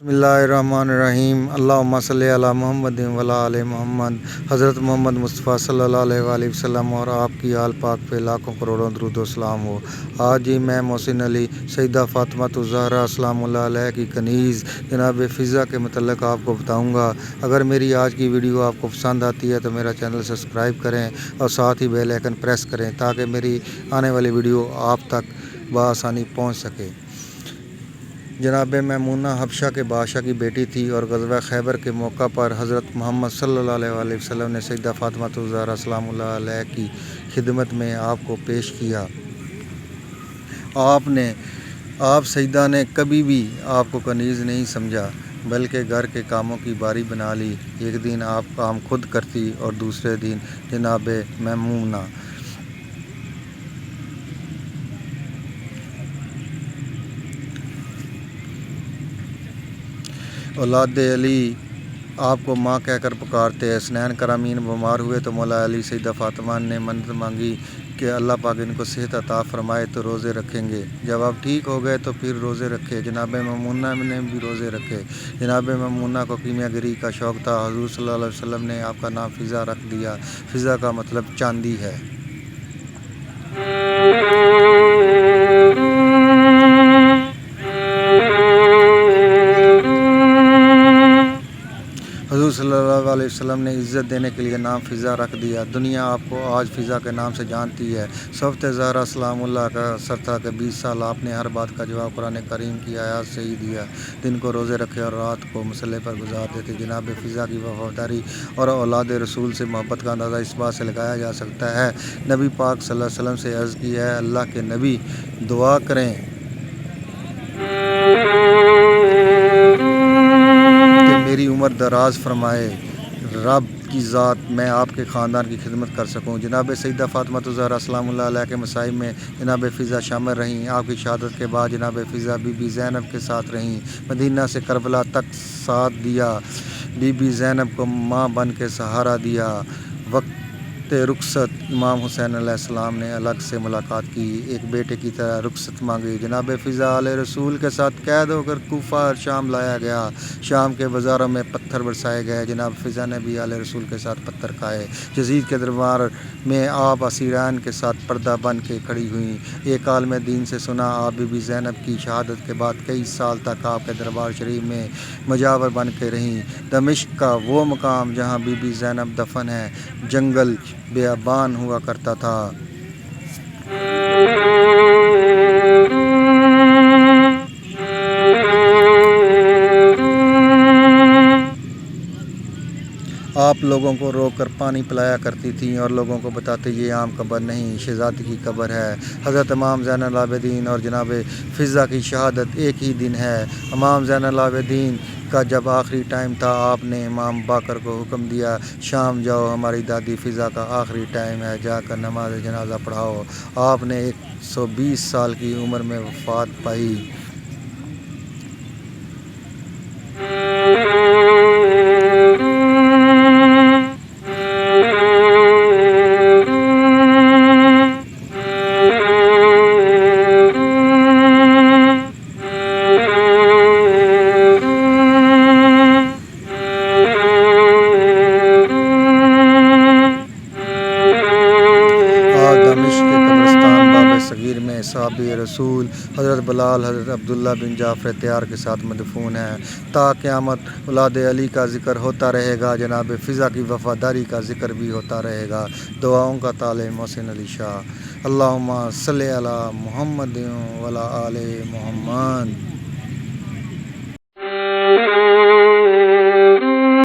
बिस्मिल्लाहिर्रहमानिर्रहीम। अल्लाहुम्मा सल्लि अला मुहम्मद व अला आले मोहम्मद। हज़रत मोहम्मद मुस्तफ़ा सल्लल्लाहु अलैहि वसल्लम और आपकी आल पाक पे लाखों करोड़ों दरूद व सलाम हो। आज ही मैं मोहसिन अली सैयदा फ़ातिमा ज़हरा सलामुल्लाह अलैहा की कनीज़ जनाब फ़िज़ा के मतलब आपको बताऊँगा। अगर मेरी आज की वीडियो आपको पसंद आती है तो मेरा चैनल सब्सक्राइब करें और साथ ही बेल आइकन प्रेस करें ताकि मेरी आने वाली वीडियो आप तक बआसानी पहुँच सके। जनाब मैमूना हबशा के बादशाह की बेटी थी और ग़ज़वा खैबर के मौका पर हज़रत मोहम्मद सल्लल्लाहु अलैहि वसल्लम ने सैयदा फ़ातिमा ज़हरा सलामुल्लाह अलैहा की खिदमत में आपको पेश किया। आप सैयदा ने कभी भी आपको कनीज़ नहीं समझा बल्कि घर के कामों की बारी बना ली। एक दिन आप काम खुद करती और दूसरे दिन जनाब मैमूना। औलाद अली आपको माँ कहकर पुकारते हैं। हसनैन करामीन बीमार हुए तो मौला अली सैयदा फ़ातिमा ने मन्नत मांगी कि अल्लाह पाक इनको सेहत अता फरमाए तो रोज़े रखेंगे। जब आप ठीक हो गए तो फिर रोज़े रखे। जनाब मैमूना ने भी रोज़े रखे। जनाब मैमूना को कीमियागरी का शौक़ था। हुज़ूर सल्लल्लाहु अलैहि वसल्लम ने आपका नाम फ़िज़ा रख दिया। फ़िज़ा का मतलब चांदी है। हुज़ूर सल्लल्लाहु अलैहि वसल्लम ने इज़्ज़त देने के लिए नाम फ़िज़ा रख दिया। दुनिया आपको आज फ़िज़ा के नाम से जानती है। सफ़्त ज़हरा सलामुल्लाह का असर था कि 20 साल आपने हर बात का जवाब कुरान करीम की आयत से ही दिया। दिन को रोज़े रखे और रात को मसल्ले पर गुजार देते। जनाब फ़िज़ा की वफ़ादारी और औलाद रसूल से मोहब्बत का अंदाज़ा इस बात से लगाया जा सकता है। नबी पाक सल्लल्लाहु अलैहि वसल्लम से अर्ज़ की है, अल्लाह के नबी दुआ करें कि मेरी उम्र दराज फरमाए। रब की ज़ात मैं आपके ख़ानदान की खिदमत कर सकूँ। जनाब सैयदा फ़ातिमा ज़हरा सलामुल्लाह अलैहा के मसाइब में जनाब फ़िज़ा शामिल रहीं। आपकी शहादत के बाद जनाब फ़िज़ा बीबी ज़ैनब के साथ रहीं। मदीना से करबला तक साथ दिया। बीबी ज़ैनब को माँ बन के सहारा दिया। वक्त रुखसत इमाम हुसैन अलैहिस्सलाम ने अलग से मुलाकात की, एक बेटे की तरह रुखसत मांगी। जनाब फ़िज़ा आले रसूल के साथ कैद होकर कूफा और शाम लाया गया। शाम के बाज़ारों में पत्थर बरसाए गए। जनाब फ़िज़ा ने भी आले रसूल के साथ पत्थर खाए। यज़ीद के दरबार में आप असीरान के साथ पर्दा बन के खड़ी हुई। एक आलिम दीन से सुना, आप बीबी ज़ैनब की शहादत के बाद कई साल तक आपके दरबार शरीफ में मजावर बन के रहीं। दमिश्क का वो मकाम जहाँ बीबी ज़ैनब दफन है जंगल बेअबान हुआ करता था। आप लोगों को रोक कर पानी पिलाया करती थीं और लोगों को बताते ये आम कब्र नहीं शहज़ादी की कब्र है। हज़रत इमाम ज़ैनुल आबिदीन और जनाब फ़िज़ा की शहादत एक ही दिन है। इमाम ज़ैनुल आबिदीन का जब आखिरी टाइम था आपने इमाम बाकर को हुक्म दिया, शाम जाओ, हमारी दादी फ़िज़ा का आखिरी टाइम है, जाकर नमाज जनाजा पढ़ाओ। आपने 120 साल की उम्र में वफ़ात पाई। दमिश्क के कब्रिस्तान बाब सगीर में साहबी रसूल हज़रत बिलाल हज़रत अब्दुल्ला बिन जाफ़र तैयार के साथ मदफून है। ता क़यामत औलाद अली का ज़िक्र होता रहेगा। जनाब फ़िज़ा की वफ़ादारी का ज़िक्र भी होता रहेगा। दुआओं का ताले मोहसिन अली शाह। अल्लाहुम्मा सल्लि अला मुहम्मद व अला आले मोहम्मद।